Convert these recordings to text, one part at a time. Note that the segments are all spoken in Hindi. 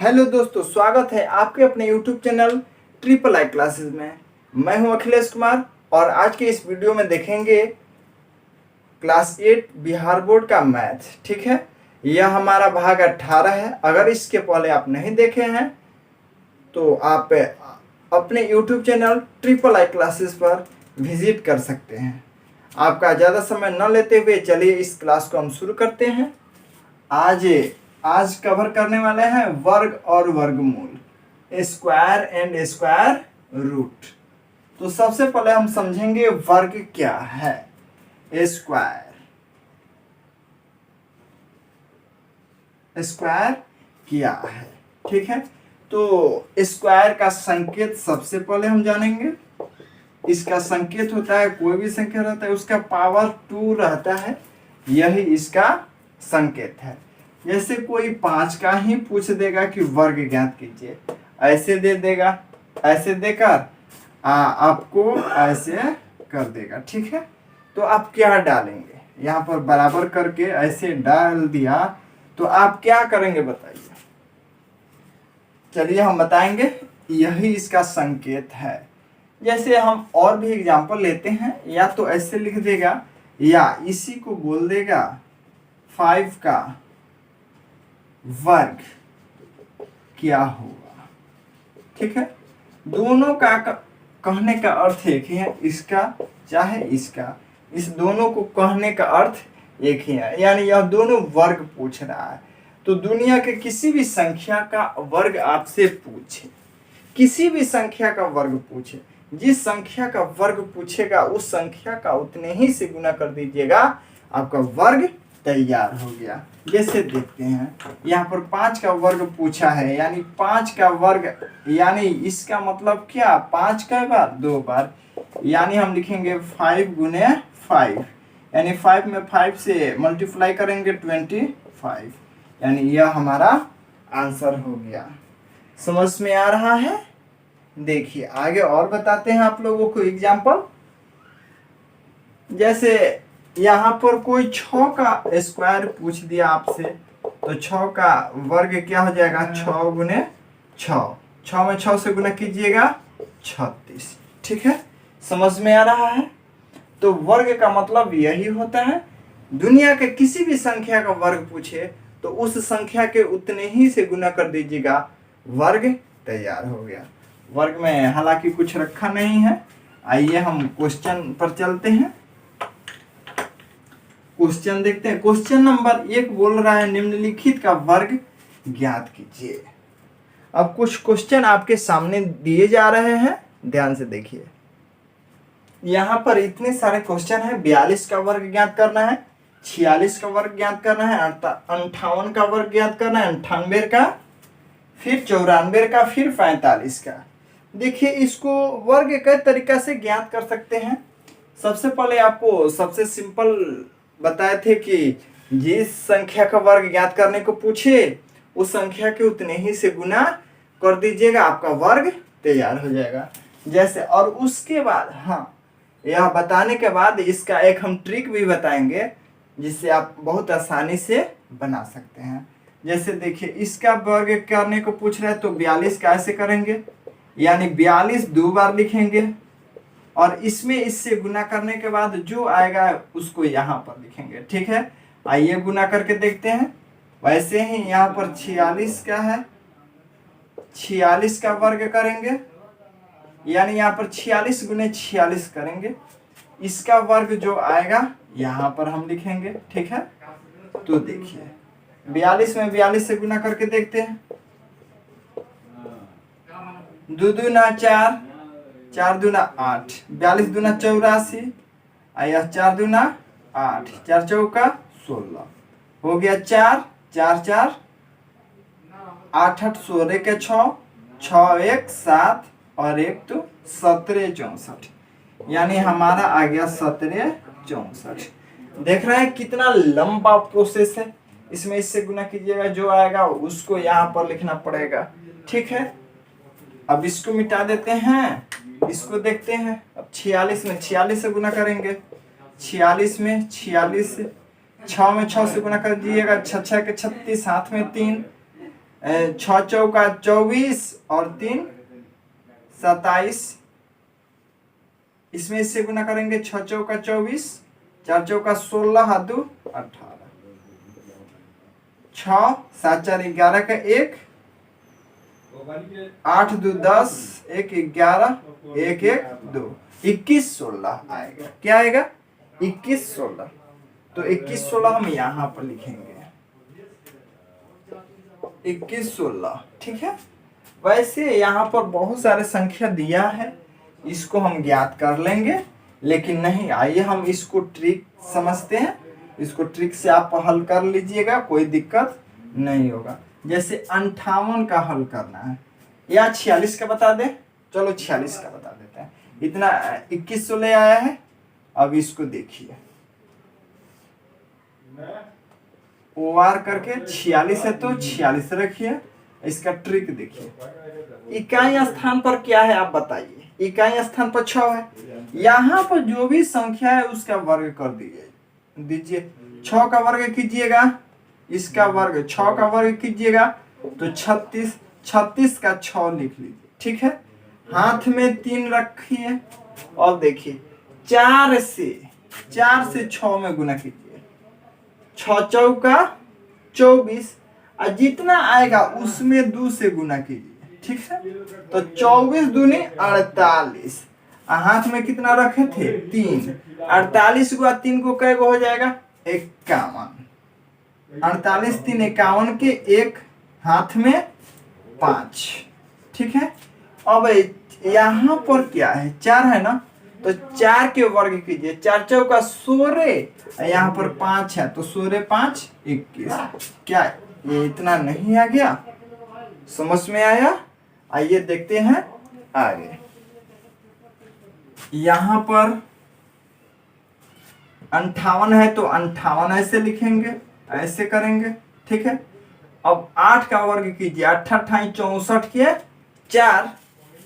हेलो दोस्तों, स्वागत है आपके अपने YouTube channel triple I classes में। मैं हूं अखिलेश कुमार और आज के इस वीडियो में देखेंगे क्लास 8 बिहार बोर्ड का मैथ। ठीक है, यह हमारा भाग 18 है। अगर इसके पहले आप नहीं देखे हैं तो आप अपने YouTube channel triple I classes पर विजिट कर सकते हैं। आपका ज़्यादा समय न लेते हुए चलिए इस क्लास को हम शुरू करते हैं। आज कवर करने वाले हैं वर्ग और वर्गमूल, स्क्वायर एंड स्क्वायर रूट। तो सबसे पहले हम समझेंगे वर्ग क्या है। स्क्वायर क्या है, ठीक है। तो स्क्वायर का संकेत सबसे पहले हम जानेंगे। इसका संकेत होता है, कोई भी संख्या रहता है उसका पावर 2 रहता है, यही इसका संकेत है। जैसे कोई 5 का ही पूछ देगा कि वर्ग ज्ञात कीजिए, ऐसे दे देगा, ऐसे देकर आपको ऐसे कर देगा, ठीक है। तो आप क्या डालेंगे, यहाँ पर बराबर करके ऐसे डाल दिया तो आप क्या करेंगे बताइए। चलिए हम बताएंगे, यही इसका संकेत है। जैसे हम और भी एग्जांपल लेते हैं, या तो ऐसे लिख देगा या इसी को बोल देगा 5 का वर्ग क्या होगा, ठीक है। दोनों का कहने का अर्थ एक ही है, इसका चाहे इसका, इस दोनों को कहने का अर्थ एक ही है, यानी यह दोनों वर्ग पूछ रहा है। तो दुनिया के किसी भी संख्या का वर्ग आपसे पूछे, किसी भी संख्या का वर्ग पूछे, जिस संख्या का वर्ग पूछेगा उस संख्या का उतने ही से गुना कर दीजिएगा, आपका वर्ग तैयार हो गया। जैसे देखते हैं, यहाँ पर 5 का वर्ग पूछा है, यानी 5 का वर्ग, यानी इसका मतलब क्या, 5 कई बार, 2 बार, यानी हम लिखेंगे 5 गुने 5, यानी 5 में 5 से मल्टीप्लाई करेंगे 25, यानी यह हमारा आंसर हो गया। समझ में आ रहा है। देखिए आगे और बताते हैं आप लोगों को एग्जाम्पल। जैसे यहाँ पर कोई 6 का स्क्वायर पूछ दिया आपसे, तो 6 का वर्ग क्या हो जाएगा, 6 गुने 6, 6 में 6 से गुना कीजिएगा 36, ठीक है। समझ में आ रहा है। तो वर्ग का मतलब यही होता है, दुनिया के किसी भी संख्या का वर्ग पूछे तो उस संख्या के उतने ही से गुना कर दीजिएगा, वर्ग तैयार हो गया। वर्ग में हालांकि कुछ रखा नहीं है। आइए हम क्वेश्चन पर चलते हैं। क्वेश्चन देखते हैं। क्वेश्चन नंबर 1 बोल रहा है निम्नलिखित का वर्ग ज्ञात कीजिए। अब कुछ क्वेश्चन आपके सामने दिए जा रहे हैं, ध्यान से देखिए। यहाँ पर इतने सारे क्वेश्चन है। 42 का वर्ग ज्ञात करना है, 46 का वर्ग ज्ञात करना है, 58 का वर्ग ज्ञात करना है, 98 का, फिर 94 का, फिर 45 का। देखिए इसको वर्ग कई तरीका से ज्ञात कर सकते हैं। सबसे पहले आपको सबसे सिंपल बताए थे कि जिस संख्या का वर्ग ज्ञात करने को पूछे उस संख्या के उतने ही से गुना कर दीजिएगा, आपका वर्ग तैयार हो जाएगा। जैसे और उसके बाद यह बताने के बाद इसका एक हम ट्रिक भी बताएंगे जिससे आप बहुत आसानी से बना सकते हैं। जैसे देखिए इसका वर्ग करने को पूछ रहे हैं तो 42 का ऐसे करेंगे, यानी 42 2 बार लिखेंगे और इसमें इससे गुना करने के बाद जो आएगा उसको यहाँ पर लिखेंगे, ठीक है। आइए गुना करके देखते हैं। वैसे ही यहाँ पर 46 का है, 46 का वर्ग करेंगे, यानी यहाँ पर 46 गुने 46 करेंगे, इसका वर्ग जो आएगा यहाँ पर हम लिखेंगे, ठीक है। तो देखिए 42 में 42 से गुना करके देखते हैं। 2 दूना 4, 4 दूना 8, 42 दूना 84, आया 4 दूना 8, 4 चौका 16, हो गया 4, 4 4, 8 8 16 के 6, 6 1 7 और 1 तो 17 64, यानी हमारा आ गया 17 64। देख रहे हैं कितना लंबा प्रोसेस है। इसमें इससे गुना कीजिएगा, जो आएगा उसको यहाँ पर लिखना पड़ेगा, ठीक है। अब इसको मिटा देते हैं, इसको देखते हैं। अब 46 में 46 से गुना करेंगे, 46 में 46 6 में 6 से गुना कर दीजिएगा, 6 6 के 36, हाथ में 3, छः चौका 24 और 3 27। इसमें इससे गुना करेंगे, 6 चौका 24, 4 चौका 16, 2 18, 6 7 4 11 का 1, 8 2 10, 1 11, 1 1 2, 21 16 आएगा। क्या आएगा? 21 16। तो 21 16 हम यहाँ पर लिखेंगे, 21 16। ठीक है। वैसे यहाँ पर बहुत सारे संख्या दिया है, इसको हम ज्ञात कर लेंगे, लेकिन नहीं, आइए हम इसको ट्रिक समझते हैं। इसको ट्रिक से आप हल कर लीजिएगा, कोई दिक्कत नहीं होगा। जैसे 58 का हल करना है या 46 का बता दे, चलो 46 का बता देते हैं। इतना 21 16 आया है। अब इसको देखिए, ओआर करके 46 है तो 46 रखिए। इसका ट्रिक देखिए, इकाई स्थान पर क्या है आप बताइए। इकाई स्थान पर 6 है। यहाँ पर जो भी संख्या है उसका वर्ग कर दीजिए। 6 का वर्ग कीजिएगा, इसका वर्ग 6 का वर्ग कीजिएगा तो 36। 36 का 6 लिख लीजिए। ठीक है। हाथ में 3 रखिए और देखिए 4 से 6 में गुना कीजिए। 6 चौका 24 और जितना आएगा उसमें 2 से गुना कीजिए। ठीक है। तो 24 दूनी 48। हाथ में कितना रखे थे? 3। 48 को 3 को कै गो हो जाएगा? 51। 48 3 51 के 1 हाथ में 5। ठीक है। अब यहाँ पर क्या है? 4 है ना, तो 4 के वर्ग कीजिए। 4 चौका 16, यहाँ पर 5 है तो 16 5 21। क्या ये इतना नहीं आ गया? समझ में आया? आइए देखते हैं आगे। यहाँ पर 58 है तो 58 ऐसे लिखेंगे, ऐसे करेंगे। ठीक है। अब 8 का वर्ग कीजिए। 8 8 64 के 4,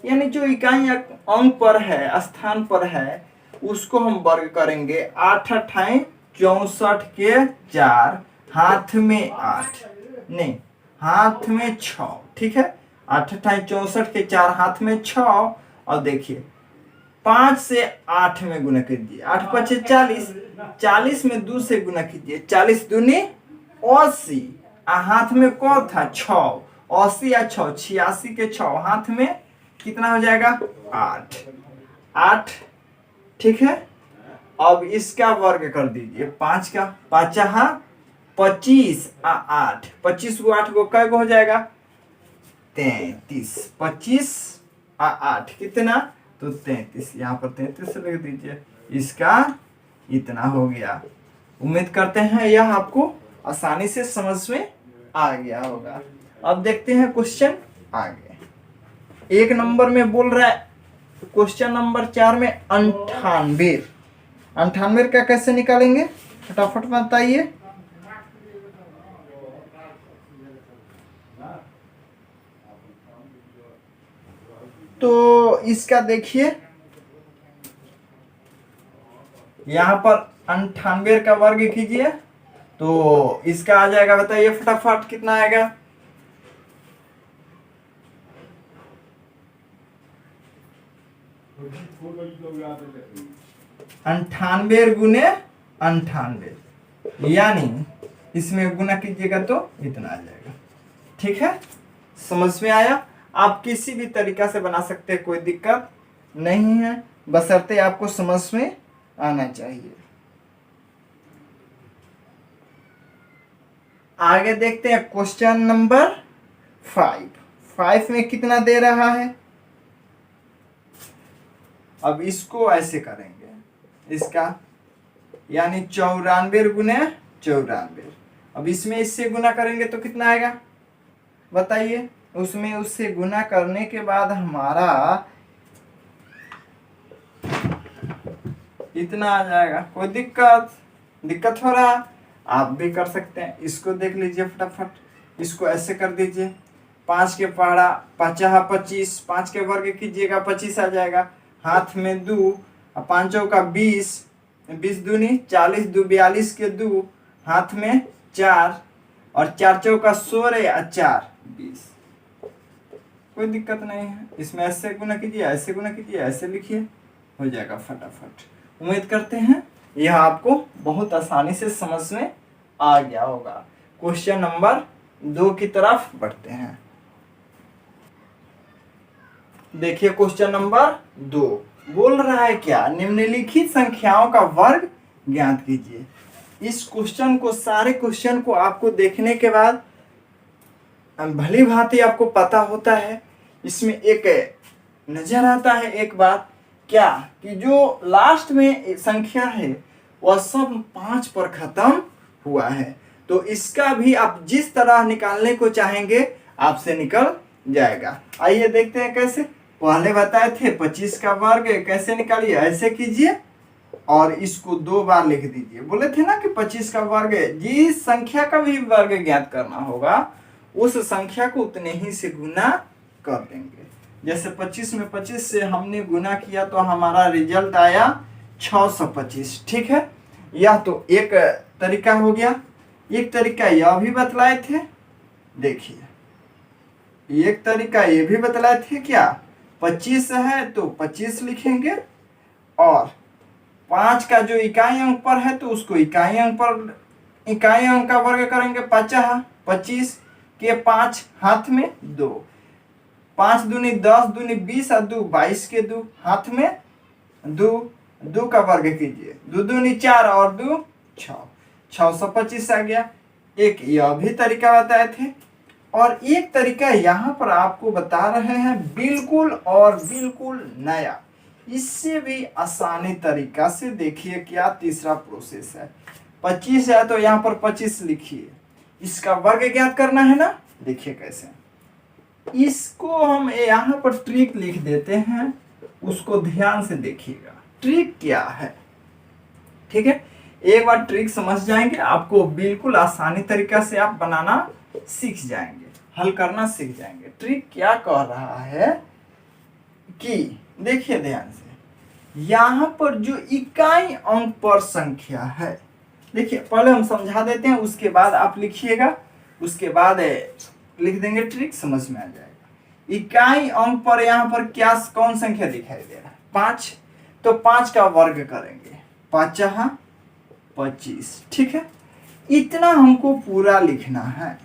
यानी जो इकाई अंक पर है, स्थान पर है, उसको हम वर्ग करेंगे। 8 8 64 के 4, हाथ में 8 नहीं, हाथ में 6। ठीक है। 8 8 64 के 4, हाथ में 6। और देखिए 5 से 8 में गुना कीजिए। 8 5 40, 40 में 2 से गुना कीजिए। 40 दूनी 80, हाथ में कौन था? 6। 80 या 6 86 के 6, हाथ में कितना हो जाएगा? 8 8। ठीक है। अब इसका वर्ग कर दीजिए। 5 का 5 25 8, 25 को 8 को कै गो हो जाएगा? 33। 25 8 कितना? तो 33। यहाँ पर 33 लिख दीजिए। इसका इतना हो गया। उम्मीद करते हैं यह आपको आसानी से समझ में आ गया होगा। अब देखते हैं क्वेश्चन आगे। 1 नंबर में बोल रहा है, क्वेश्चन नंबर 4 में 98। 98 का कैसे निकालेंगे फटाफट बताइए। तो इसका देखिए, यहां पर 98 का वर्ग कीजिए तो इसका आ जाएगा, बताइए फटाफट कितना आएगा? 98 गुने 98, यानी इसमें गुना कीजिएगा तो इतना आ जाएगा। ठीक है। समझ में आया? आप किसी भी तरीका से बना सकते हैं, कोई दिक्कत नहीं है, बशर्ते आपको समझ में आना चाहिए। आगे देखते हैं क्वेश्चन नंबर 5। 5 में कितना दे रहा है? अब इसको ऐसे करेंगे, इसका यानी 94 गुने 94। अब इसमें इससे गुना करेंगे तो कितना आएगा बताइए? उसमें उससे गुना करने के बाद हमारा इतना आ जाएगा। कोई दिक्कत हो रहा? आप भी कर सकते हैं। इसको देख लीजिए फटाफट। इसको ऐसे कर दीजिए। 5 के पहाड़ा 5 25, 5 के वर्ग कीजिएगा 25 आ जाएगा। हाथ में 2, 5 का 20, 20 दूनी 40, 2 42 के 2, हाथ में 4 और 4 का 16 और 4 20। कोई दिक्कत नहीं है, इसमें ऐसे गुना कीजिए, ऐसे गुना कीजिए, ऐसे लिखिए, हो जाएगा फटाफट। उम्मीद करते हैं यह आपको बहुत आसानी से समझ में आ गया होगा। क्वेश्चन नंबर 2 की तरफ बढ़ते हैं। देखिए क्वेश्चन नंबर 2 बोल रहा है क्या, निम्नलिखित संख्याओं का वर्ग ज्ञात कीजिए। इस क्वेश्चन को, सारे क्वेश्चन को आपको देखने के बाद भली भांति आपको पता होता है, इसमें एक नजर आता है एक बात, क्या कि जो लास्ट में संख्या है वह सब 5 पर खत्म हुआ है। तो इसका भी आप जिस तरह निकालने को चाहेंगे आपसे निकल जाएगा। आइए देखते हैं कैसे। पहले बताए थे 25 का वर्ग कैसे निकालिए, ऐसे कीजिए और इसको 2 बार लिख दीजिए। बोले थे ना कि 25 का वर्ग, जिस संख्या का भी वर्ग ज्ञात करना होगा उस संख्या को उतने ही से गुना कर देंगे। जैसे 25 में 25 से हमने गुना किया तो हमारा रिजल्ट आया 625। ठीक है, यह तो एक तरीका हो गया। एक तरीका यह भी बतलाए थे, देखिए एक तरीका ये भी बतलाए थे, क्या 25 है तो 25 लिखेंगे और 5 का जो इकाई अंक पर है तो उसको इकाई अंक का वर्ग करेंगे। 25 के 5 हाथ में 2, 5 दूनी 10, दूनी 20 और 2 22 के 2 हाथ में 2 का वर्ग कीजिए। 2 दूनी 4 और 2 6, 625 आ गया। एक यह भी तरीका बताए थे और एक तरीका यहाँ पर आपको बता रहे हैं बिल्कुल और बिल्कुल नया, इससे भी आसानी तरीका से। देखिए क्या तीसरा प्रोसेस है। 25 है तो यहाँ पर 25 लिखिए, इसका वर्ग ज्ञात करना है ना। देखिए कैसे, इसको हम यहाँ पर ट्रिक लिख देते हैं, उसको ध्यान से देखिएगा ट्रिक क्या है। ठीक है, एक बार ट्रिक समझ जाएंगे आपको बिल्कुल आसानी तरीका से आप बनाना सीख जाएंगे, हल करना सीख जाएंगे। ट्रिक क्या कह रहा है कि देखिए ध्यान से, यहाँ पर जो इकाई अंक पर संख्या है, देखिए पहले हम समझा देते हैं उसके बाद आप लिखिएगा, उसके बाद लिख देंगे, ट्रिक समझ में आ जाएगा। इकाई अंक पर यहाँ पर क्या कौन संख्या दिखाई दे रहा है, 5, तो 5 का वर्ग करेंगे, 5 25। ठीक है, इतना हमको पूरा लिखना है।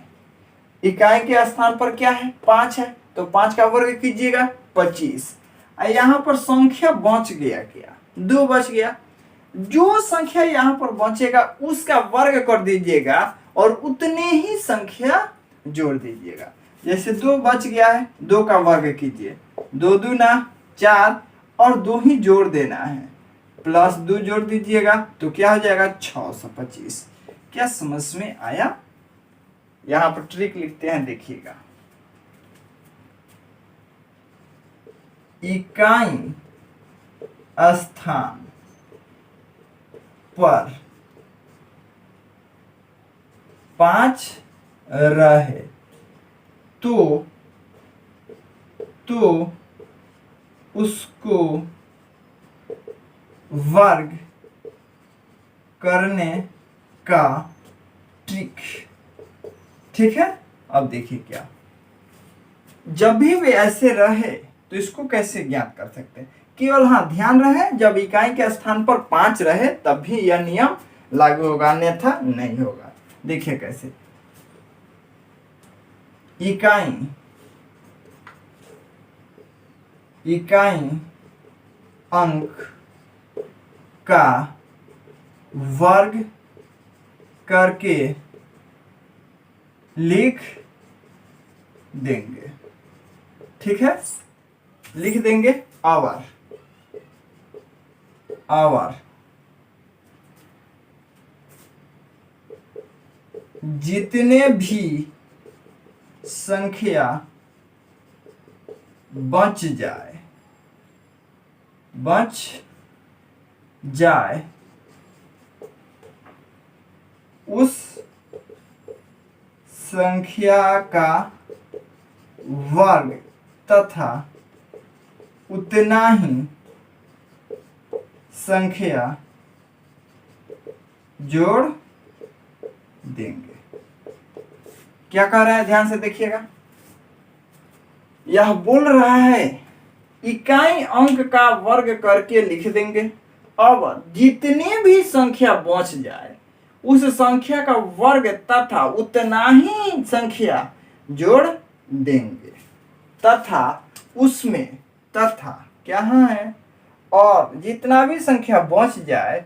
इकाई के स्थान पर क्या है, 5 है तो 5 का वर्ग कीजिएगा 25। यहाँ पर संख्या बच गया, क्या 2 बच गया। जो संख्या यहाँ पर बचेगा उसका वर्ग कर दीजिएगा और उतने ही संख्या जोड़ दीजिएगा। जैसे 2 बच गया है, 2 का वर्ग कीजिए, 2 दूना 4 और 2 ही जोड़ देना है, प्लस 2 जोड़ दीजिएगा तो क्या हो जाएगा 625। क्या समझ में आया। यहाँ पर ट्रिक लिखते हैं, देखिएगा इकाई स्थान पर 5 रहे तो उसको वर्ग करने का ट्रिक। ठीक है, अब देखिए क्या, जब भी वे ऐसे रहे तो इसको कैसे ज्ञात कर सकते हैं। केवल हाँ ध्यान रहे, जब इकाई के स्थान पर 5 रहे तब भी यह नियम लागू होगा, अन्यथा नहीं होगा। देखिए कैसे, इकाई अंक का वर्ग करके लिख देंगे। ठीक है, लिख देंगे आवर जितने भी संख्या बच जाए उस संख्या का वर्ग तथा उतना ही संख्या जोड़ देंगे। क्या कह रहा है, ध्यान से देखिएगा। यह बोल रहा है इकाई अंक का वर्ग करके लिख देंगे। अब जितनी भी संख्या बच जाए उस संख्या का वर्ग तथा उतना ही संख्या जोड़ देंगे। तथा उसमें तथा क्या है, और जितना भी संख्या बच जाए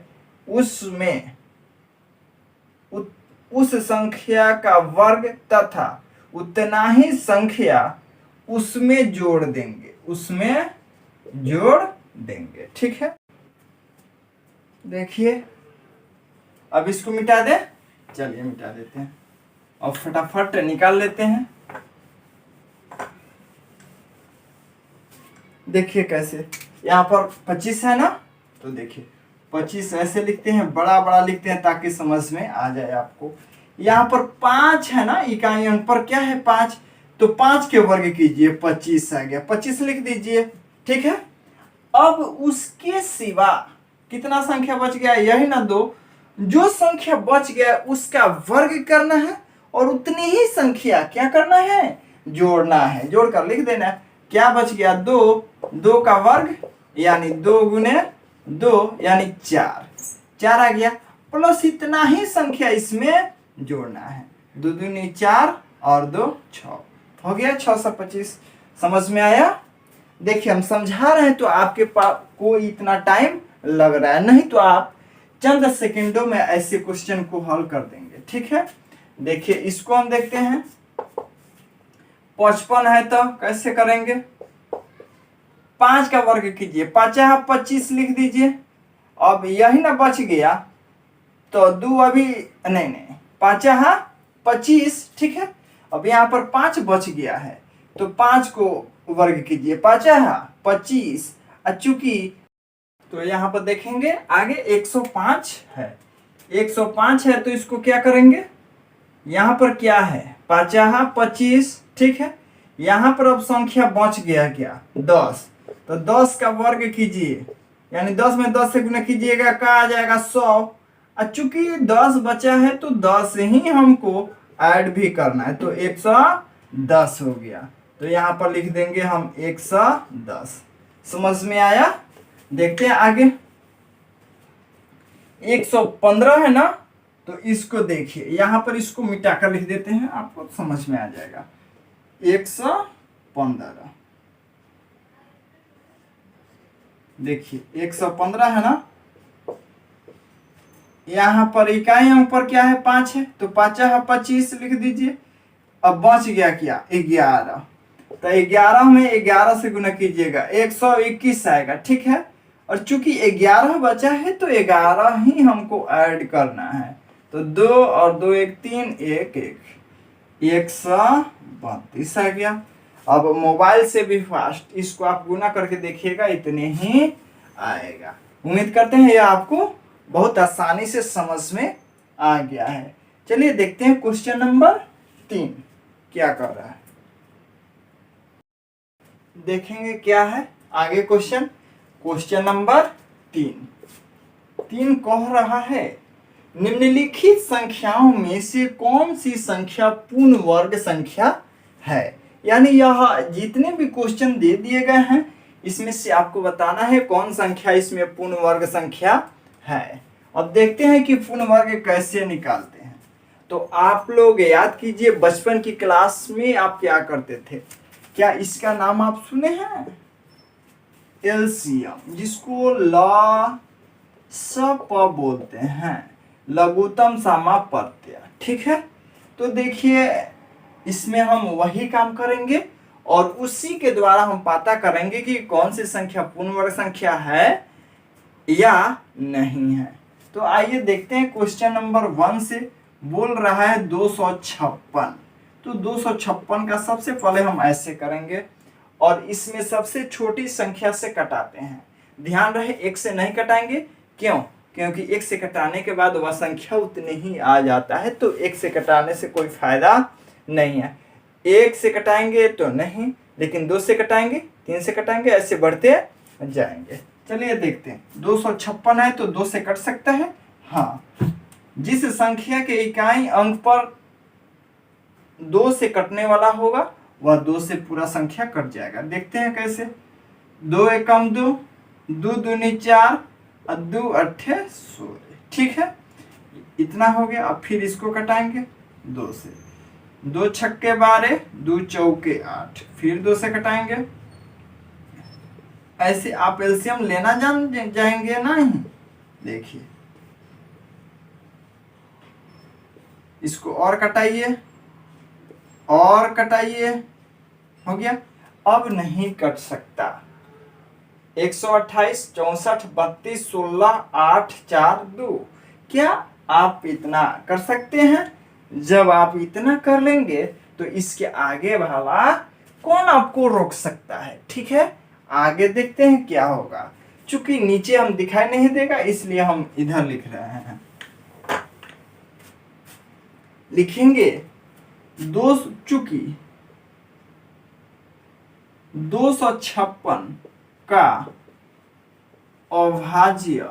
उसमें उस संख्या का वर्ग तथा उतना ही संख्या उसमें जोड़ देंगे, उसमें जोड़ देंगे। ठीक है, देखिए अब इसको मिटा दे, चलिए मिटा देते हैं और फटाफट निकाल लेते हैं। देखिए कैसे, यहाँ पर 25 है ना, तो देखिए 25 ऐसे लिखते हैं, बड़ा बड़ा लिखते हैं ताकि समझ में आ जाए आपको। यहाँ पर 5 है ना, इकाई अंक पर क्या है 5, तो 5 के वर्ग कीजिए, 25 आ गया, 25 लिख दीजिए। ठीक है, अब उसके सिवा कितना संख्या बच गया, यही ना 2, जो संख्या बच गया उसका वर्ग करना है और उतनी ही संख्या क्या करना है, जोड़ना है। जोड़कर लिख देना है, क्या बच गया 2, 2 का वर्ग यानी 2 गुने 2 यानी 4, 4 आ गया, प्लस इतना ही संख्या इसमें जोड़ना है, 2 दूनी 4 और 2 6, हो गया 625। समझ में आया? देखिए हम समझा रहे हैं तो आपके पास को इतना टाइम लग रहा है, नहीं तो आप चंद सेकंडों में ऐसे क्वेश्चन को हल कर देंगे। ठीक है, देखिए इसको हम देखते हैं। 55 है तो कैसे करेंगे, 5 का वर्ग कीजिए, 5 25 लिख दीजिए। अब यही ना बच गया तो 2 अभी नहीं 5 25। ठीक है, अब यहाँ पर 5 बच गया है तो 5 को वर्ग कीजिए, 5 25, चूंकि तो यहाँ पर देखेंगे आगे 105 है, 105 है तो इसको क्या करेंगे, यहाँ पर क्या है 5 25। ठीक है, यहाँ पर अब संख्या बच गया क्या 10, तो 10 का वर्ग कीजिए, यानी 10 में 10 से गुना कीजिएगा, क्या आ जाएगा 100। चूंकि 10 बचा है तो 10 ही हमको ऐड भी करना है, तो 110 हो गया, तो यहाँ पर लिख देंगे हम 110। समझ में आया? देखते हैं आगे 115 है ना, तो इसको देखिए, यहाँ पर इसको मिटाकर लिख देते हैं, आपको समझ में आ जाएगा। 115 देखिए 115 है ना, यहाँ पर इकाई अंक पर क्या है 5 है, तो 5 25 लिख दीजिए। अब बच गया क्या 11, तो 11 में 11 से गुना कीजिएगा, 121 आएगा। ठीक है, और चूंकि 11 बचा है तो 11 ही हमको ऐड करना है, तो 2 और 2 1 3 1 1 132 आ गया। अब मोबाइल से भी फास्ट इसको आप गुना करके देखिएगा, इतने ही आएगा। उम्मीद करते हैं यह आपको बहुत आसानी से समझ में आ गया है। चलिए देखते हैं क्वेश्चन नंबर 3 क्या कर रहा है, देखेंगे क्या है आगे क्वेश्चन। क्वेश्चन नंबर 3 कह रहा है निम्नलिखित संख्याओं में से कौन सी संख्या पूर्ण वर्ग संख्या है। यानी यह जितने भी क्वेश्चन दे दिए गए हैं इसमें से आपको बताना है कौन संख्या इसमें पूर्ण वर्ग संख्या है। अब देखते हैं कि पूर्ण वर्ग कैसे निकालते हैं। तो आप लोग याद कीजिए बचपन की क्लास में आप क्या करते थे, क्या इसका नाम आप सुने हैं, एलसीएम, जिसको ल बोलते हैं, लघुत्तम समापत्य। ठीक है, तो देखिए इसमें हम वही काम करेंगे और उसी के द्वारा हम पता करेंगे कि कौन सी संख्या पूर्ण वर्ग संख्या है या नहीं है। तो आइए देखते हैं क्वेश्चन नंबर 1 से बोल रहा है 256। तो 256 का सबसे पहले हम ऐसे करेंगे और इसमें सबसे छोटी संख्या से कटाते हैं। ध्यान रहे 1 से नहीं कटाएंगे, क्यों, क्योंकि 1 से कटाने के बाद वह संख्या उतनी ही आ जाता है, तो 1 से कटाने से कोई फायदा नहीं है। 1 से कटाएंगे तो नहीं, लेकिन 2 से कटाएंगे, 3 से कटाएंगे, ऐसे बढ़ते जाएंगे। चलिए देखते हैं 256 है तो 2 से कट सकता है, हाँ। जिस संख्या के इकाई अंक पर 2 से कटने वाला होगा वह 2 से पूरा संख्या कट जाएगा। देखते हैं कैसे। 2 एकम 2, 2 दूनी 4 और 2 अट्ठे 16। ठीक है, इतना हो गया। अब फिर इसको कटाएंगे 2 से। 2 छक्के 12, 2 चौके 8, फिर 2 से कटाएंगे। ऐसे आप एलसीएम लेना जान जाएंगे नहीं। देखिए, इसको और कटाइए और कटाइए, हो गया। अब नहीं कट सकता। 128, 64, 32, 16, 8, 4, 2। क्या आप इतना कर सकते हैं? जब आप इतना कर लेंगे तो इसके आगे वाला कौन आपको रोक सकता है? ठीक है, आगे देखते हैं क्या होगा। चूंकि नीचे हम दिखाई नहीं देगा इसलिए हम इधर लिख रहे हैं। लिखेंगे चूंकि 256 का अभाज्य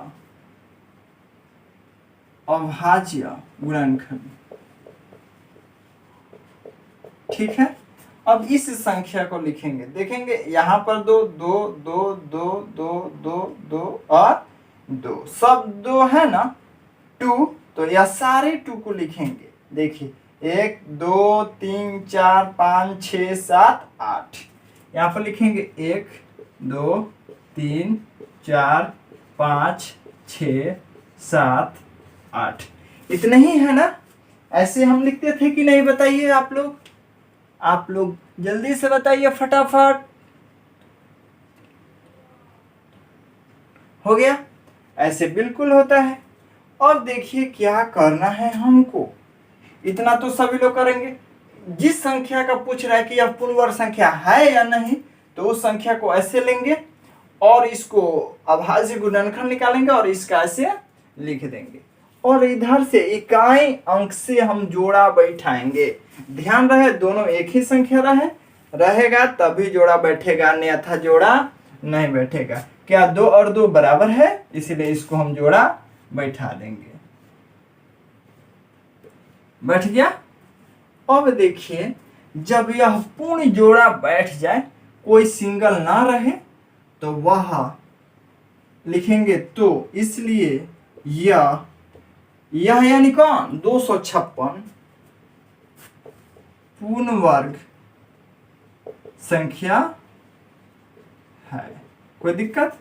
गुणनखंड। ठीक है, अब इस संख्या को लिखेंगे। देखेंगे यहाँ पर 2 2 2 2 2 2 2 और 2, सब 2 है ना, 2। तो यह सारे 2 को लिखेंगे। देखिए 1 2 3 4 5 6 7 8। यहाँ पर लिखेंगे 1 2 3 4 5 6 7 8। इतना ही है ना? ऐसे हम लिखते थे कि नहीं? बताइए आप लोग जल्दी से बताइए फटाफट। हो गया? ऐसे बिल्कुल होता है। और देखिए क्या करना है हमको। इतना तो सभी लोग करेंगे। जिस संख्या का पूछ रहा है कि यह पूर्ण वर्ग संख्या है या नहीं, तो उस संख्या को ऐसे लेंगे और इसको अभाज्य गुणनखंड निकालेंगे और इसका ऐसे लिख देंगे। और इधर से इकाई अंक से हम जोड़ा बैठाएंगे। ध्यान रहे दोनों एक ही संख्या रहेगा तभी जोड़ा बैठेगा, अन्यथा जोड़ा नहीं बैठेगा। क्या 2 और 2 बराबर है? इसलिए इसको हम जोड़ा बैठा देंगे। बैठ गया। अब देखिए, जब यह पूर्ण जोड़ा बैठ जाए, कोई सिंगल ना रहे, तो वह लिखेंगे। तो इसलिए यह यानी कौन? 256 पूर्ण वर्ग संख्या है। कोई दिक्कत?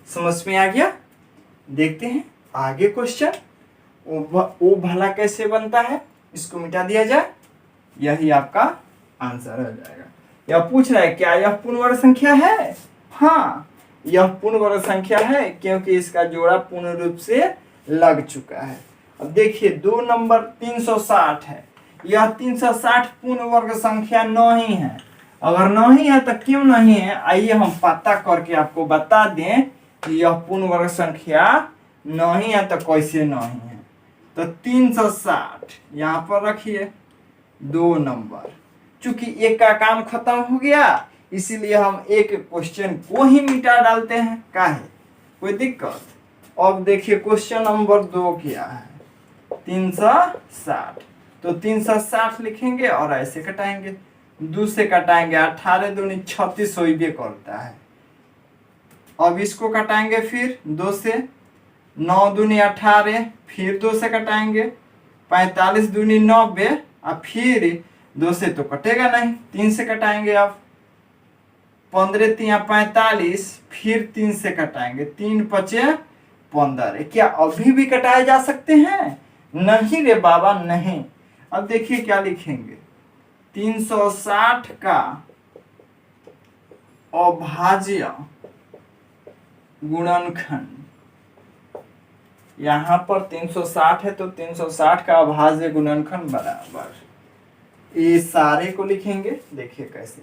समझ में आ गया? देखते हैं आगे क्वेश्चन। वो भला कैसे बनता है, इसको मिटा दिया जाए, यही आपका आंसर हो जाएगा। यह पूछ रहा है क्या यह पूर्ण वर्ग संख्या है? हाँ, यह पूर्ण वर्ग संख्या है क्योंकि इसका जोड़ा पूर्ण रूप से लग चुका है। अब देखिए 2 नंबर 360 है। यह 360 पूर्ण वर्ग संख्या नहीं है। अगर नहीं है तो क्यों नहीं है, आइए हम पता करके आपको बता दें कि यह पूर्ण वर्ग संख्या नहीं है तो कैसे नहीं है। तो 360 यहाँ पर रखिए 2 नंबर। चूंकि एक का काम खत्म हो गया इसीलिए हम एक क्वेश्चन को ही मिटा डालते हैं। काहे? कोई दिक्कत? अब देखिए क्वेश्चन नंबर 2 क्या है? 360। तो 360 लिखेंगे और ऐसे कटाएंगे। 2 से कटाएंगे 18 दूनी 36 होइबे करता है। अब इसको कटाएंगे फिर 2 से। 9 दूनी 18, फिर 2 से कटाएंगे। 45 दूनी 90 और फिर 2 से तो कटेगा नहीं, 3 से कटाएंगे। अब 15 3 45, फिर 3 से कटाएंगे। 3 5 15। क्या अभी भी कटाए जा सकते हैं? नहीं रे बाबा नहीं। अब देखिए क्या लिखेंगे। 360 का अभाज्य गुणनखंड। यहाँ पर 360 है तो 360 का अभाज्य गुणनखंड बराबर, ये सारे को लिखेंगे। देखिए कैसे,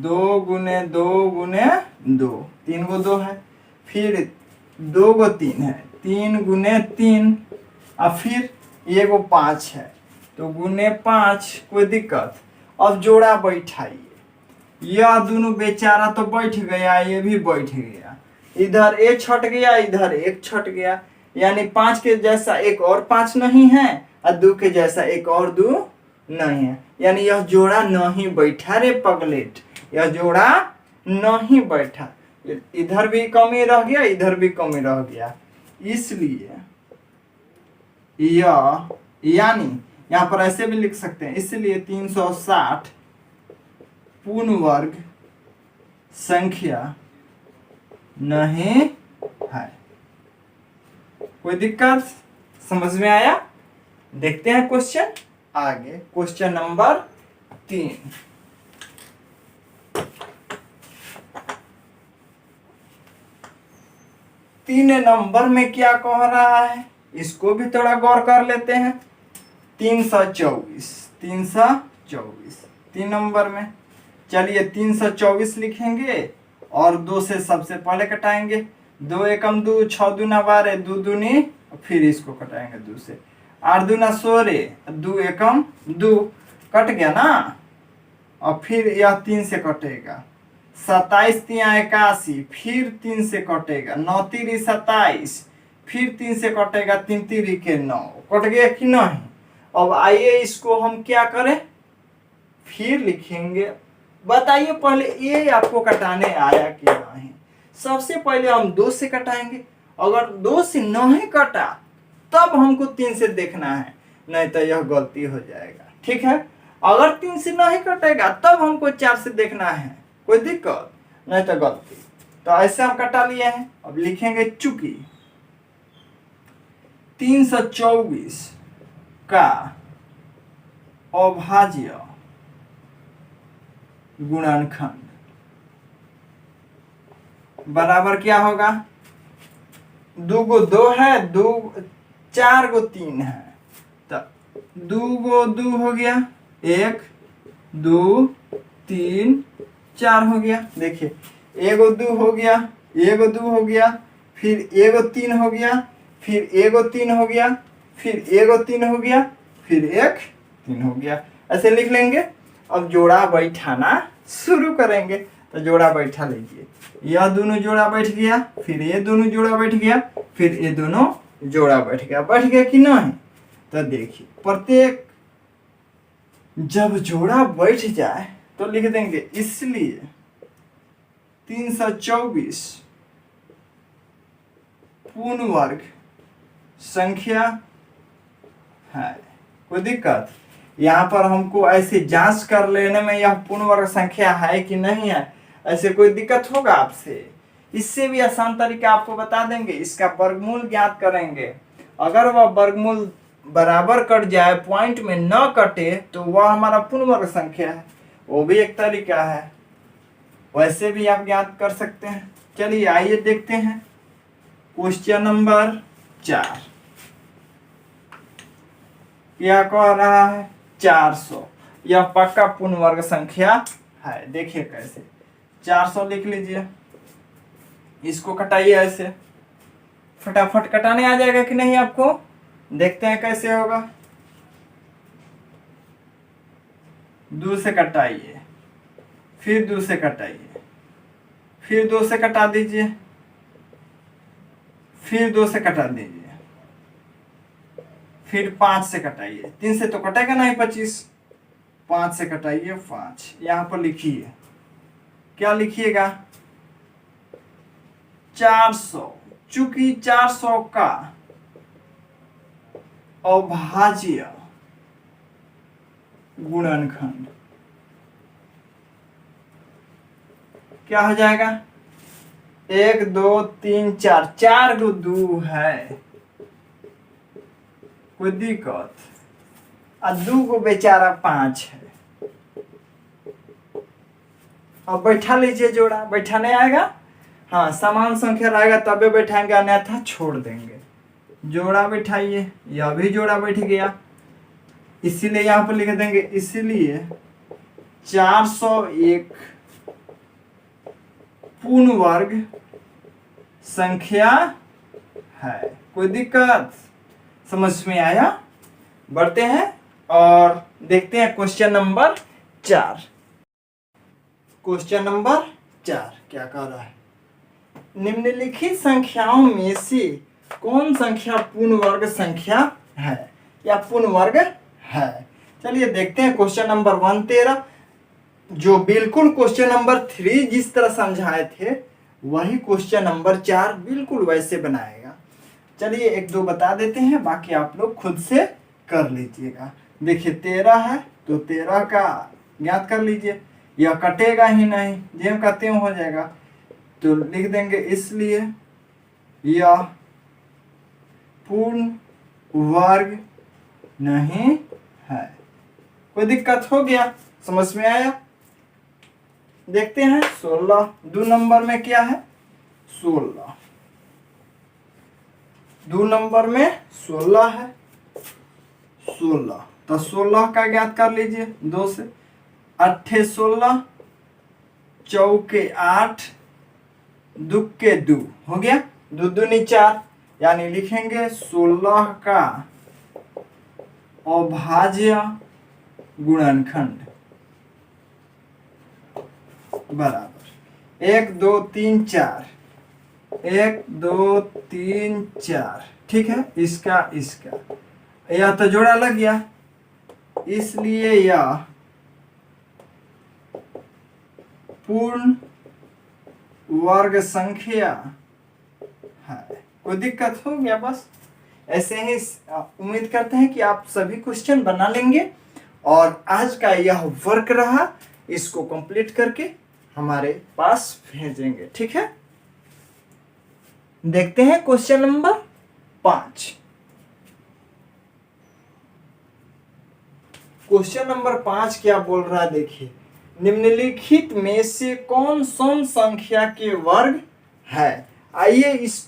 2 गुने 2 गुने 2, 3 गो 2 है, फिर 2 गो 3 है, 3 गुने 3 और फिर 1 गो 5 है तो गुने 5। कोई दिक्कत? अब जोड़ा बैठाइए। यह दोनों बेचारा तो बैठ गया, ये भी बैठ गया। इधर एक छट गया, इधर एक छट गया, यानी 5 के जैसा एक और 5 नहीं है और 2 के जैसा एक और 2 नहीं है, यानी यह जोड़ा नहीं बैठा रे पगलेट, यह जोड़ा नहीं बैठा। इधर भी कमी रह गया, इधर भी कमी रह गया, इसलिए यह, यानी यहां पर ऐसे भी लिख सकते हैं, इसलिए 360 पूर्ण वर्ग संख्या नहीं है। कोई दिक्कत? समझ में आया? देखते हैं क्वेश्चन आगे। Question number 3। 3 नंबर में क्या कह रहा है, इसको भी थोड़ा गौर कर लेते हैं। 324, 3 नंबर में, चलिए 324 लिखेंगे और 2 से सबसे पहले कटाएंगे। 2 एकम 2, 6 दूना 12, 2 दूनी, फिर इसको कटाएंगे 2 से, 8 दूना 16, 2 एकम 2, कट गया ना। और फिर यह 3 से कटेगा, 27 तिया 81, फिर 3 से कटेगा, 9 तिरी 27, फिर 3 से कटेगा, 3 तिरी के 9, कट गया कि नहीं। अब आइए इसको हम क्या करें, फिर लिखेंगे। बताइए पहले ये आपको कटाने आया कि नहीं। सबसे पहले हम 2 से कटाएंगे, अगर 2 से नहीं कटा तब हमको 3 से देखना है, नहीं तो यह गलती हो जाएगा, ठीक है। अगर 3 से नहीं कटेगा तब हमको 4 से देखना है, कोई दिक्कत नहीं तो गलती। तो ऐसे हम कटा लिए हैं। अब लिखेंगे चूंकि 324 का अभाज्य गुणनखंड बराबर क्या होगा, 2 को 2 है, 4 को 3 है, तो 2 को 2 हो गया, 1 2 3 4 हो गया। देखिए 1 को 2 हो गया, 1 को 2 हो गया, फिर 1 को 3 हो गया, फिर 1 को 3 हो गया, फिर 1 को 3 हो गया, फिर 1 3 हो गया, ऐसे लिख लेंगे। अब जोड़ा बैठाना शुरू करेंगे, तो जोड़ा बैठा लीजिए। यह दोनों जोड़ा बैठ गया, फिर ये दोनों जोड़ा बैठ गया, फिर ये दोनों जोड़ा बैठ गया। बैठ गया कि नहीं? तो देखिए प्रत्येक जब जोड़ा बैठ जाए तो लिख देंगे, इसलिए 324 पूर्ण वर्ग संख्या है। कोई दिक्कत? यहाँ पर हमको ऐसे जांच कर लेने में यह पूर्ण वर्ग संख्या है कि नहीं है, ऐसे कोई दिक्कत होगा आपसे? इससे भी आसान तरीका आपको बता देंगे, इसका वर्गमूल ज्ञात करेंगे। अगर वह वर्गमूल बराबर कट जाए, पॉइंट में न कटे, तो वह हमारा पूर्ण वर्ग संख्या है, वो भी एक तरीका है, वैसे भी आप ज्ञात कर सकते हैं। चलिए आइए देखते हैं क्वेश्चन नंबर 4 क्या कह रहा है। 400 यह पक्का पूर्ण वर्ग संख्या है। देखिए कैसे, 400 लिख लीजिए, इसको कटाइए ऐसे, फटाफट कटाने आ जाएगा कि नहीं आपको, देखते हैं कैसे होगा। 2 से कटाइए, फिर 2 से कटाइए, फिर 2 से कटा दीजिए, फिर 2 से कटा दीजिए, फिर 5 से कटाइए। 3 से तो कटेगा नहीं 25, 5 से कटाइए 5। यहां पर लिखिए, क्या लिखिएगा, 400। चूंकि 400 का अभाज्य गुणनखंड क्या हो जाएगा, 1 2 3 4, 4 को 2 है, कोई दिक्कत? और 2 को बेचारा 5 है। अब बैठा लीजिए जोड़ा, बैठा नहीं आएगा, हाँ समान संख्या रहेगा तबे बैठाएंगे, अन्यथा छोड़ देंगे। जोड़ा बैठाइए, यह भी जोड़ा बैठ गया, इसीलिए यहां पर लिख देंगे, इसीलिए 401 पूर्ण वर्ग संख्या है। कोई दिक्कत? समझ में आया? बढ़ते हैं और देखते हैं क्वेश्चन नंबर 4। क्वेश्चन नंबर 4 क्या कह रहा है, निम्नलिखित संख्याओं में से कौन संख्या पूर्ण वर्ग संख्या है या पूर्ण वर्ग है। चलिए देखते हैं क्वेश्चन नंबर 1 13, जो बिल्कुल क्वेश्चन नंबर 3 जिस तरह समझाए थे वही क्वेश्चन नंबर 4 बिल्कुल वैसे बनाएगा। चलिए एक दो बता देते हैं, बाकी आप लोग खुद से कर लीजिएगा। देखिए 13 है तो 13 का ज्ञात कर लीजिए, यह कटेगा ही नहीं, जेम का त्यों हो जाएगा, तो लिख देंगे इसलिए यह पूर्ण वर्ग नहीं है। कोई दिक्कत हो गया, समझ में आया? देखते हैं 16 2 नंबर में क्या है, 16 2 नंबर में 16 है, 16 तो 16 का ज्ञात कर लीजिए 2 से, 8 16 चौके 8 दुक्के 2 हो गया, 2 दूनी 4, यानी लिखेंगे 16 का अभाज्य गुणनखंड बराबर 1 2 3 4, 1 2 3 4, ठीक है। इसका यह तो जोड़ा लग गया, इसलिए यह पूर्ण वर्ग संख्या है। कोई दिक्कत हो गया? बस ऐसे ही उम्मीद करते हैं कि आप सभी क्वेश्चन बना लेंगे, और आज का यह वर्क रहा, इसको कंप्लीट करके हमारे पास भेजेंगे, ठीक है। देखते हैं क्वेश्चन नंबर 5। क्वेश्चन नंबर 5 क्या बोल रहा है, देखिए, निम्नलिखित में से कौन सम संख्या के वर्ग है। आइए इस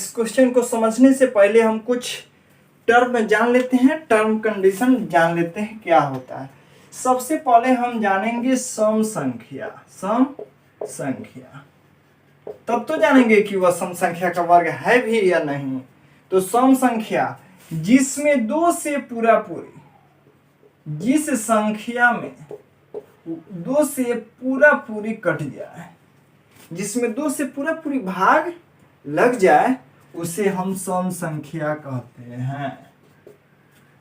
क्वेश्चन को समझने से पहले हम कुछ टर्म जान लेते हैं, टर्म कंडीशन जान लेते हैं क्या होता है। सबसे पहले हम जानेंगे सम संख्या, तब तो जानेंगे कि वह सम संख्या का वर्ग है भी या नहीं। तो सम संख्या जिसमें 2 से पूरा पूरी, जिस संख्या में 2 से पूरा पूरी कट जाए, जिसमें 2 से पूरा पूरी भाग लग जाए, उसे हम सम संख्या कहते हैं।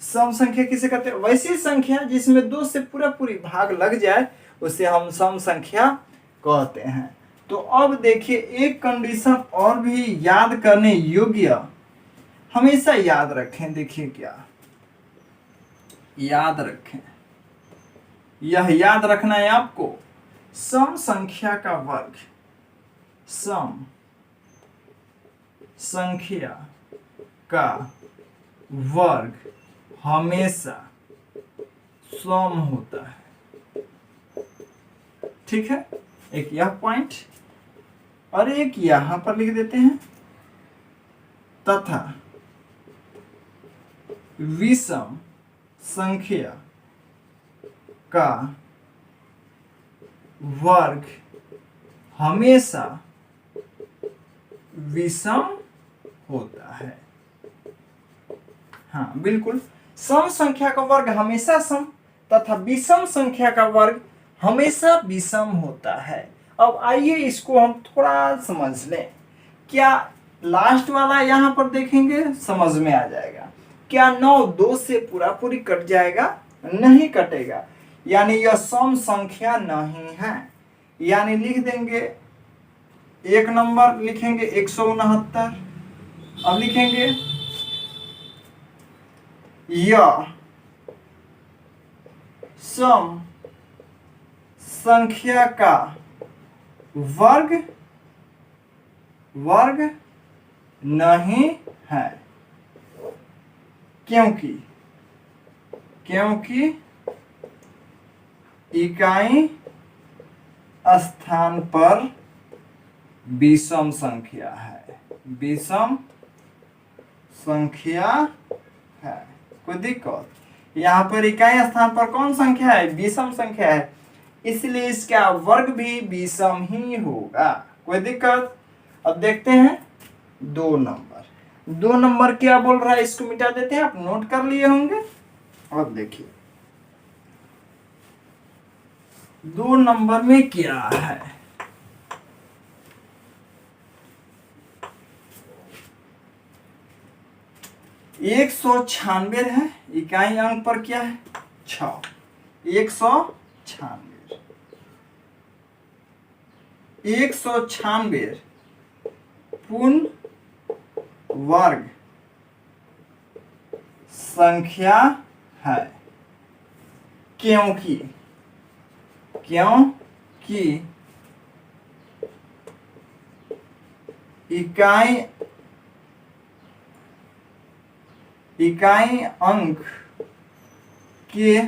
सम संख्या किसे कहते हैं? वैसी संख्या जिसमें 2 से पूरा पूरी भाग लग जाए, उसे हम सम संख्या कहते हैं। तो अब देखिए एक कंडीशन और भी याद करने योग्य, हमेशा याद रखें। देखिए क्या याद रखें, यह याद रखना है आपको, सम संख्या का वर्ग, सम संख्या का वर्ग हमेशा सम होता है, ठीक है। एक यह पॉइंट और एक यहां पर लिख देते हैं, तथा विषम संख्या का वर्ग हमेशा विषम होता है। हाँ बिल्कुल, सम संख्या का वर्ग हमेशा सम तथा विषम संख्या का वर्ग हमेशा विषम होता है। अब आइए इसको हम थोड़ा समझ लें। क्या लास्ट वाला यहां पर देखेंगे, समझ में आ जाएगा। क्या 9 2 से पूरा पूरी कट जाएगा? नहीं कटेगा, यानी यह सम संख्या नहीं है। यानी लिख देंगे, एक नंबर लिखेंगे 169। अब लिखेंगे यह सम संख्या का वर्ग नहीं है, क्योंकि इकाई स्थान पर विषम संख्या है, विषम संख्या है। कोई दिक्कत? यहाँ पर इकाई स्थान पर कौन संख्या है? विषम संख्या है, इसलिए इसका वर्ग भी विषम ही होगा। कोई दिक्कत? अब देखते हैं 2 नंबर। 2 नंबर क्या बोल रहा है, इसको मिटा देते हैं, आप नोट कर लिए होंगे। अब देखिए 2 नंबर में क्या है, 196 है, इकाई अंक पर क्या है 6 196 196 पूर्ण वर्ग संख्या है, क्योंकि इकाई अंक के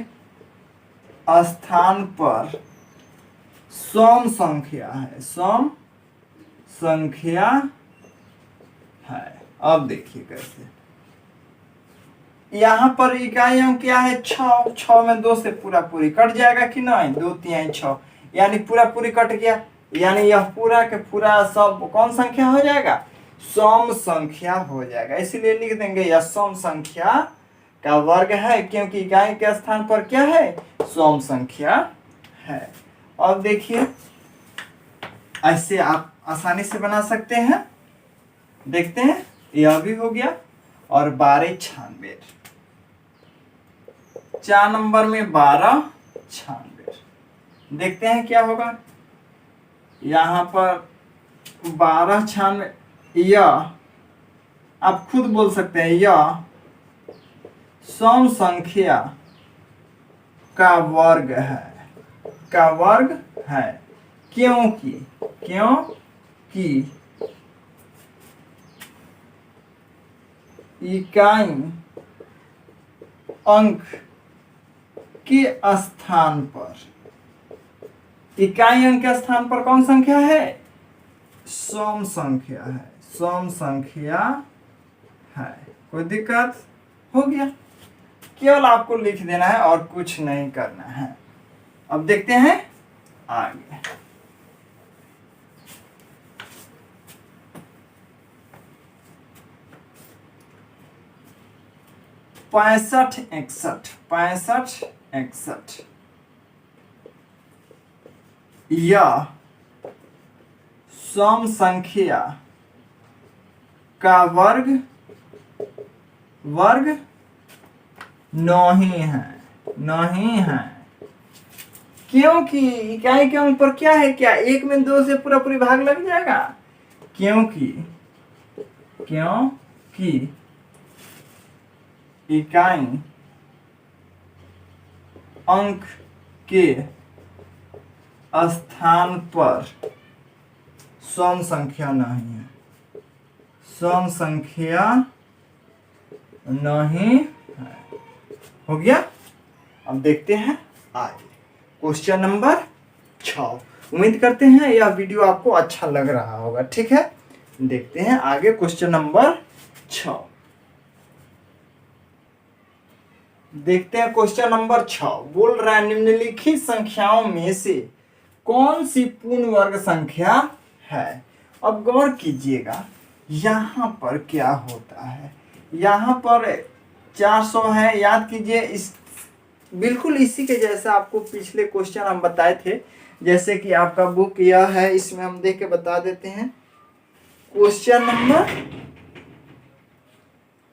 स्थान पर सम संख्या है। अब देखिए कैसे, यहाँ पर इकाई अंक क्या है? 6। 6 में 2 से पूरा पूरी कट जाएगा कि नहीं? 2 3 6 यानी पूरा पूरी कट गया, यानी यह पूरा के पूरा सब कौन संख्या हो जाएगा? सम संख्या हो जाएगा। इसीलिए लिख देंगे यह सम संख्या का वर्ग है, क्योंकि इकाई के स्थान पर क्या है? सम संख्या है। अब देखिए ऐसे आप आसानी से बना सकते हैं। देखते हैं, यह भी हो गया। और 12 96, 4 नंबर में 12 96, देखते हैं क्या होगा। यहाँ पर 12 96, यह आप खुद बोल सकते हैं, यह सम संख्या का वर्ग है, क्योंकि इकाई अंक के स्थान पर, इकाई अंक के स्थान पर कौन संख्या है? सम संख्या है। कोई दिक्कत? हो गया। केवल आपको लिख देना है और कुछ नहीं करना है। अब देखते हैं आगे। पैंसठ इकसठ यह सम संख्या का वर्ग नहीं है, क्योंकि इकाई के अंक पर क्या है? क्या 1 में 2 से पूरा पूरी भाग लग जाएगा? क्योंकि इकाई अंक के स्थान पर सम संख्या नहीं है, हो गया। अब देखते हैं आगे क्वेश्चन नंबर 6। उम्मीद करते हैं यह वीडियो आपको अच्छा लग रहा होगा। ठीक है, देखते हैं आगे क्वेश्चन नंबर 6। देखते हैं क्वेश्चन नंबर 6 बोल रहा है, निम्नलिखित संख्याओं में से कौन सी पूर्ण वर्ग संख्या है? अब गौर कीजिएगा, यहाँ पर क्या होता है। यहाँ पर 400 है, याद कीजिए। इस बिल्कुल इसी के जैसा आपको पिछले क्वेश्चन हम बताए थे। जैसे कि आपका बुक यह है, इसमें हम देख के बता देते हैं। क्वेश्चन नंबर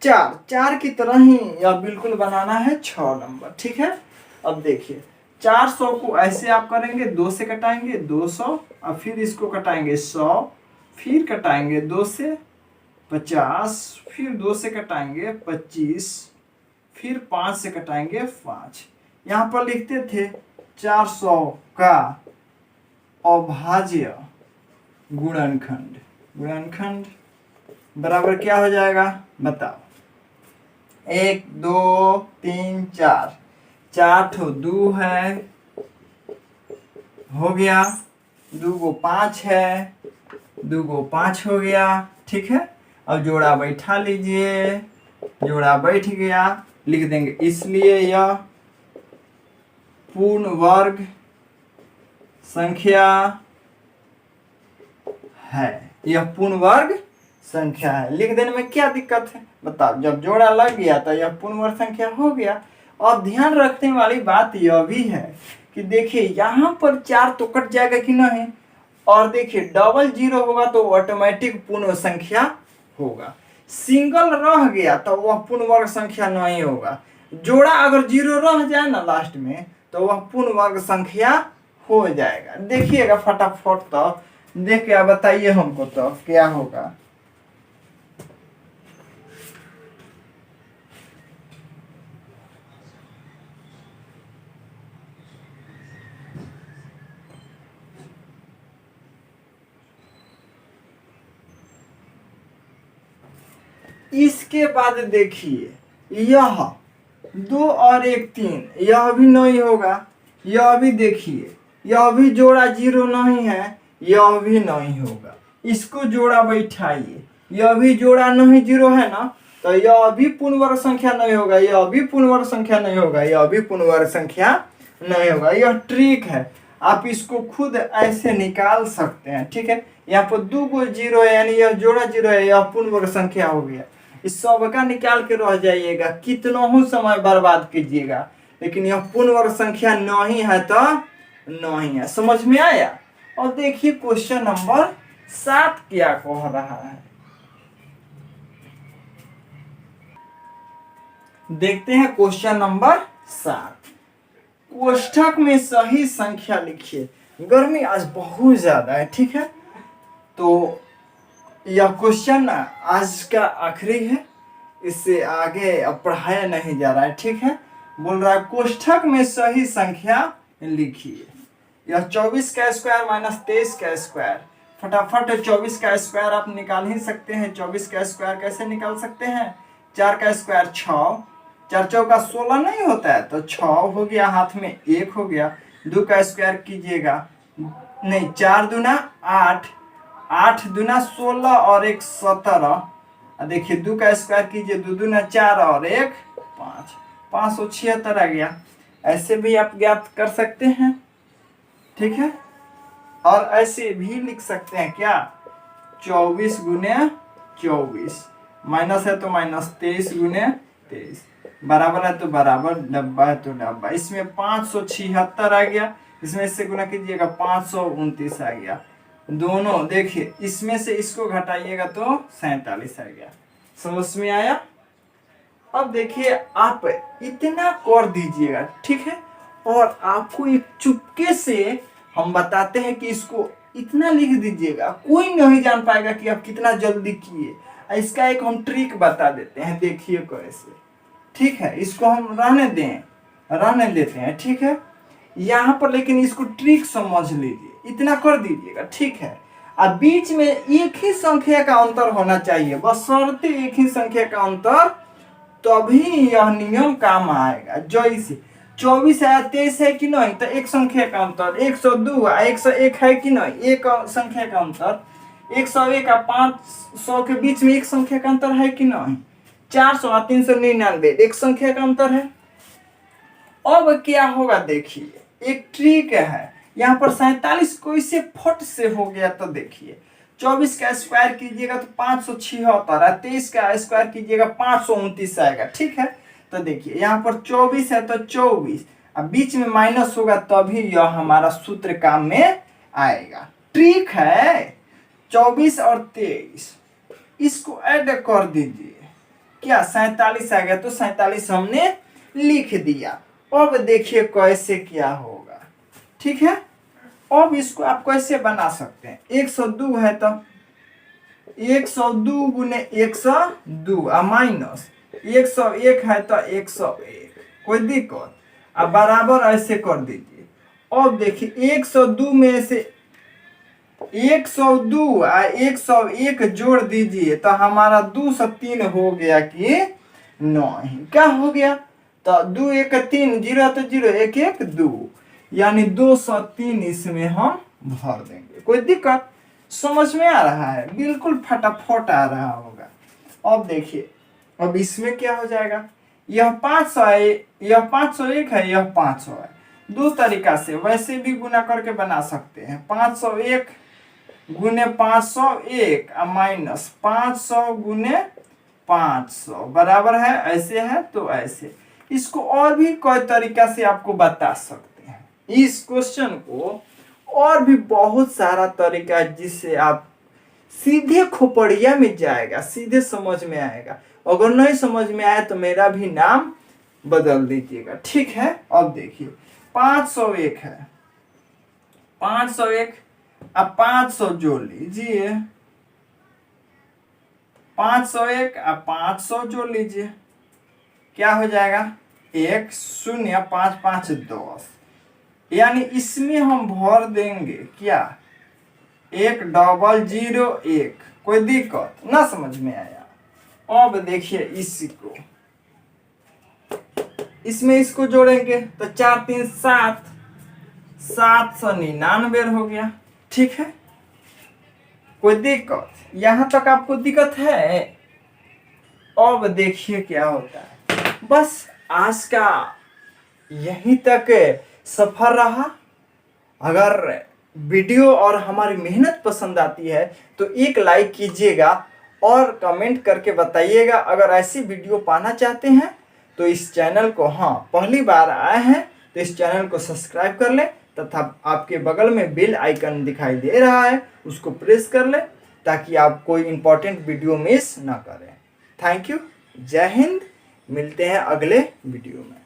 4 की तरह ही यह बिल्कुल बनाना है 6 नंबर। ठीक है, अब देखिए 400 को ऐसे आप करेंगे, 2 से कटाएंगे 200, और फिर इसको कटाएंगे 100, फिर कटाएंगे 2 से 50, फिर 2 से कटाएंगे 25, फिर 5 से कटाएंगे 5। यहाँ पर लिखते थे 400 का अभाज्य गुणनखंड बराबर क्या हो जाएगा? बताओ। 1 2 3 4, 4 ठो 2 है, हो गया। 2 को 5 है, 2 को 5 हो गया। ठीक है, अब जोड़ा बैठा लीजिए, जोड़ा बैठ गया, लिख देंगे। इसलिए यह पूर्ण वर्ग संख्या है, यह पूर्ण वर्ग संख्या है। लिख देने में क्या दिक्कत है? बताओ, जब जोड़ा लग गया तो यह पूर्ण वर्ग संख्या हो गया। और ध्यान रखने वाली बात यह भी है कि देखिए यहाँ पर 4 तो कट जाएगा कि नहीं, और देखिए डबल 0 होगा तो ऑटोमेटिक पूर्ण संख्या होगा। सिंगल रह गया तो वह पूर्ण वर्ग संख्या नहीं होगा। जोड़ा अगर 0 रह जाए ना लास्ट में तो वह पूर्ण वर्ग संख्या हो जाएगा। देखिएगा फटाफट, तो देख के बताइए हमको तो क्या होगा। इसके बाद देखिए यह 2 और 1 3, यह भी नहीं होगा। यह भी देखिए, यह भी जोड़ा 0 नहीं है, यह भी नहीं होगा। इसको जोड़ा बैठाइए, यह भी जोड़ा नहीं 0 है ना, तो यह भी पूर्ण वर्ग संख्या नहीं होगा, यह भी पूर्ण वर्ग संख्या नहीं होगा, यह भी पूर्ण वर्ग संख्या नहीं होगा। यह ट्रिक है, आप इसको खुद ऐसे निकाल सकते हैं। ठीक है, यहाँ पर 2 को 0 है, यानी यह जोड़ा 0 है, यह पूर्ण वर्ग संख्या हो गया। इस सब का निकाल के रह जाइएगा, कितना ही समय बर्बाद कीजिएगा, लेकिन यह पूर्ण वर्ग संख्या नहीं है तो नहीं है। समझ में आया? और देखिए क्वेश्चन नंबर 7 क्या कह रहा है, देखते हैं क्वेश्चन नंबर 7। कोष्ठक में सही संख्या लिखिए। गर्मी आज बहुत ज्यादा है, ठीक है, तो यह क्वेश्चन आज का आखिरी है, इससे आगे अब पढ़ाया नहीं जा रहा है। ठीक है, बोल रहा है कोष्ठक में सही संख्या लिखिए। यह 24 का स्क्वायर माइनस 23 का स्क्वायर, फटाफट 24 का स्क्वायर आप निकाल ही सकते हैं। 24 का स्क्वायर कैसे निकाल सकते हैं? 4 का स्क्वायर 6, 4 चौका 16 नहीं होता है, तो 6 हो गया, हाथ में 1 हो गया। 2 का स्क्वायर कीजिएगा, नहीं 4 दूना 8, 8 दूना 16 और 1 17। देखिए 2 का स्क्वायर कीजिए, 2 दूना 4 और 1 5, 576 आ गया। ऐसे भी आप ज्ञात कर सकते हैं। ठीक है, और ऐसे भी लिख सकते हैं क्या, 24 गुने 24, माइनस है तो माइनस 23 गुने 23, बराबर है तो बराबर, डब्बा है तो डब्बा। इसमें 576 आ गया, इसमें से गुना कीजिएगा 529 आ गया। दोनों देखिए, इसमें से इसको घटाइएगा तो 47 आ गया। समझ में आया? अब देखिए आप इतना कर दीजिएगा, ठीक है, और आपको एक चुपके से हम बताते हैं कि इसको इतना लिख दीजिएगा, कोई नहीं जान पाएगा कि आप कितना जल्दी किए। इसका एक हम ट्रिक बता देते हैं, देखिए कैसे। ठीक है, इसको हम रहने देते हैं। ठीक है, यहाँ पर लेकिन इसको ट्रिक समझ लीजिए, इतना कर दीजिएगा। ठीक है, अब बीच में एक ही संख्या का अंतर होना चाहिए, बशर्ते एक ही संख्या का अंतर, तभी यह नियम काम आएगा। जैसे 24 है 23 है कि नहीं, तो एक संख्या का अंतर, 102 101 है कि नहीं, एक संख्या का अंतर, 101 और 500 के बीच में एक संख्या का अंतर है कि नहीं, 400 और 399 एक संख्या का अंतर है। अब क्या होगा देखिए, एक ट्रिक है यहाँ पर। 47 को इसे फट से हो गया, तो देखिए 24 का स्क्वायर कीजिएगा तो 576, 23 का स्क्वायर कीजिएगा 529 आएगा। ठीक है, तो देखिए यहाँ पर 24 है तो 24, अब बीच में माइनस होगा तभी यह हमारा सूत्र काम में आएगा। ट्रिक है 24 और 23, इसको ऐड कर दीजिए, क्या 47 आ गया, तो 47 हमने लिख दिया। अब देखिए कैसे क्या होगा। ठीक है, अब इसको आप कैसे बना सकते हैं, 102 है तो 102 गुने 102 माइनस 101 है तो 101, कोई दिक्कत, अब बराबर ऐसे कर दीजिए। अब देखिए 102 में से 102 और 101 जोड़ दीजिए तो हमारा 203 हो गया कि नहीं, क्या हो गया, तो 2 1 3, 0 तो 0, 1 1 2, यानी 203 इसमें हम भर देंगे। कोई दिक्कत? समझ में आ रहा है? बिल्कुल फटाफट आ रहा होगा। अब देखिए, अब इसमें क्या हो जाएगा, यह 500 है, यह 501 है, यह 500 है। दो तरीका से वैसे भी गुना करके बना सकते हैं, 501 गुने 501 माइनस 500 गुने 500 बराबर है, ऐसे है तो ऐसे। इसको और भी कोई तरीका से आपको बता सकते हैं इस क्वेश्चन को, और भी बहुत सारा तरीका है जिससे आप सीधे खोपड़िया में जाएगा, सीधे समझ में आएगा। अगर नहीं समझ में आए तो मेरा भी नाम बदल दीजिएगा, ठीक है। अब देखिए 501 है, 501, अब 500 जोड़ लीजिए, 501 अब 500 जोड़ लीजिए, क्या हो जाएगा 1 0 5 5 10, यानी इसमें हम भर देंगे क्या 1001, कोई दिक्कत ना, समझ में आया। अब देखिए इसको, इसमें इसको जोड़ेंगे तो 4 3 7, 799 हो गया, ठीक है। कोई दिक्कत, यहां तक आपको दिक्कत है। अब देखिए क्या होता है, बस आज का यहीं तक सफर रहा। अगर वीडियो और हमारी मेहनत पसंद आती है तो एक लाइक कीजिएगा और कमेंट करके बताइएगा। अगर ऐसी वीडियो पाना चाहते हैं तो इस चैनल को, हाँ पहली बार आए हैं तो इस चैनल को सब्सक्राइब कर लें, तथा आपके बगल में बेल आइकन दिखाई दे रहा है उसको प्रेस कर लें, ताकि आप कोई इंपॉर्टेंट वीडियो मिस ना करें। थैंक यू, जय हिंद, मिलते हैं अगले वीडियो में।